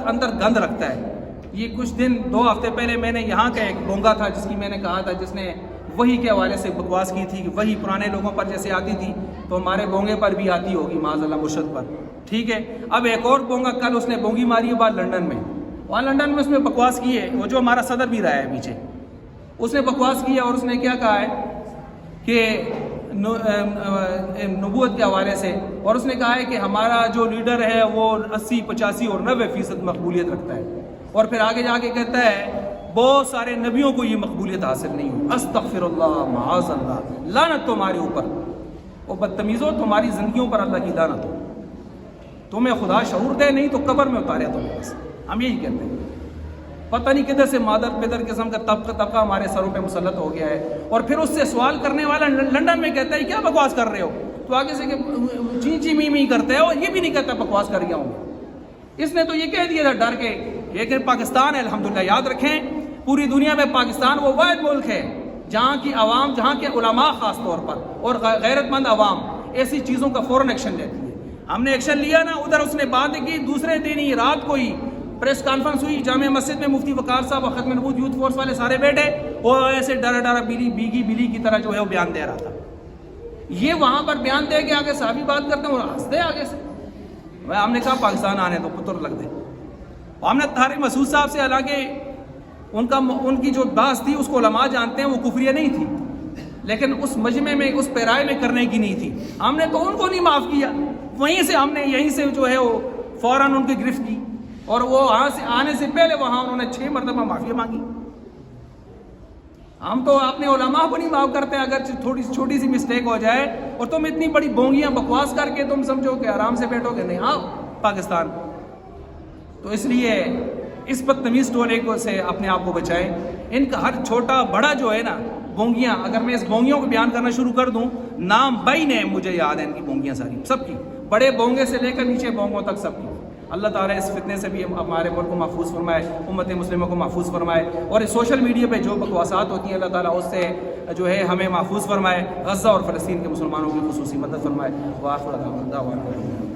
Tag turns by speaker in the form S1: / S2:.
S1: اندر گند رکھتا ہے. یہ کچھ دن 2 ہفتے پہلے میں نے یہاں کا ایک بونگا تھا جس کی میں نے کہا تھا، جس نے وہی کے حوالے سے بکواس کی تھی کہ وہی پرانے لوگوں پر جیسے آتی تھی تو ہمارے بونگے پر بھی آتی ہوگی معاذ اللہ مرشد پر. ٹھیک ہے. اب ایک اور بونگا کل اس نے بونگی ماری ہے بات لنڈن میں. وہاں لنڈن میں اس میں بکواس کی ہے، وہ جو ہمارا صدر بھی رہا ہے پیچھے، اس نے بکواس کی ہے اور اس نے کیا کہا ہے کہ نبوت کے حوالے سے، اور اس نے کہا ہے کہ ہمارا جو لیڈر ہے وہ 80 85 اور 90% مقبولیت رکھتا ہے. اور پھر آگے جا کے کہتا ہے بہت سارے نبیوں کو یہ مقبولیت حاصل نہیں ہوئی. استغفر اللہ، معاذ اللہ، لعنت تمہارے اوپر. وہ بدتمیزوں، تمہاری زندگیوں پر اللہ کی لعنت ہو. تمہیں خدا شعور دے، نہیں تو قبر میں اتارے تمہیں. بس ہم یہی کہتے ہیں. پتہ نہیں کدھر سے مادر پیدر قسم کا طبقہ ہمارے سروں پہ مسلط ہو گیا ہے. اور پھر اس سے سوال کرنے والا لنڈن میں کہتا ہے کیا بکواس کر رہے ہو؟ تو آگے سے کہ چی می کرتے ہو، یہ بھی نہیں کہتا بکواس کر گیا ہوں. اس نے تو یہ کہہ دیا تھا ڈر کے. لیکن پاکستان ہے الحمدللہ، یاد رکھیں پوری دنیا میں پاکستان وہ واحد ملک ہے جہاں کی عوام، جہاں کے علماء خاص طور پر اور غیرت مند عوام ایسی چیزوں کا فوراً ایکشن لیتی ہے. ہم نے ایکشن لیا نا، ادھر اس نے بات کی، دوسرے دن ہی رات کو ہی پریس کانفرنس ہوئی جامع مسجد میں، مفتی وقار صاحب اور ختم نبوت یوتھ فورس والے سارے بیٹھے، وہ ایسے ڈرا بیگی بلی کی طرح جو ہے وہ بیان دے رہا تھا. یہ وہاں پر بیان دے کے آگے صحابی بات کرتے ہیں اور ہنستے آگے سے. ہم نے کہا پاکستان آنے تو پتر لگ دے. ہم نے طارق مسعود صاحب سے، حالانکہ ان کی جو بحث تھی اس کو علماء جانتے ہیں، وہ کفریہ نہیں تھی، لیکن اس مجمع میں، اس پیرائے میں کرنے کی نہیں تھی. ہم نے تو ان کو نہیں معاف کیا، وہیں سے ہم نے یہیں سے جو ہے وہ فوراً ان کی گرفت کی، اور وہ وہاں سے آنے سے پہلے وہاں انہوں نے 6 مرتبہ معافی مانگی. ہم تو اپنے علماء کو نہیں معاف کرتے اگر تھوڑی چھوٹی سی مسٹیک ہو جائے. اور تم اتنی بڑی بونگیاں بکواس کر کے تم سمجھو کہ آرام سے بیٹھو گے. نہیں، ہاں پاکستان. تو اس لیے اس بدتمیز ٹولے کو سے اپنے آپ کو بچائیں. ان کا ہر چھوٹا بڑا جو ہے نا بونگیاں، اگر میں اس بونگیوں کو بیان کرنا شروع کر دوں، نام بائی نیم مجھے یاد ہے ان کی بونگیاں ساری، سب کی، بڑے بونگے سے لے کر نیچے بونگوں تک سب کی. اللہ تعالیٰ اس فتنے سے بھی ہمارے ملک کو محفوظ فرمائے، امت مسلمہ کو محفوظ فرمائے. اور اس سوشل میڈیا پہ جو بکواسات ہوتی ہیں اللہ تعالیٰ اس سے جو ہے ہمیں محفوظ فرمائے. غزہ اور فلسطین کے مسلمانوں کی خصوصی مدد فرمائے. وآخر دعوانا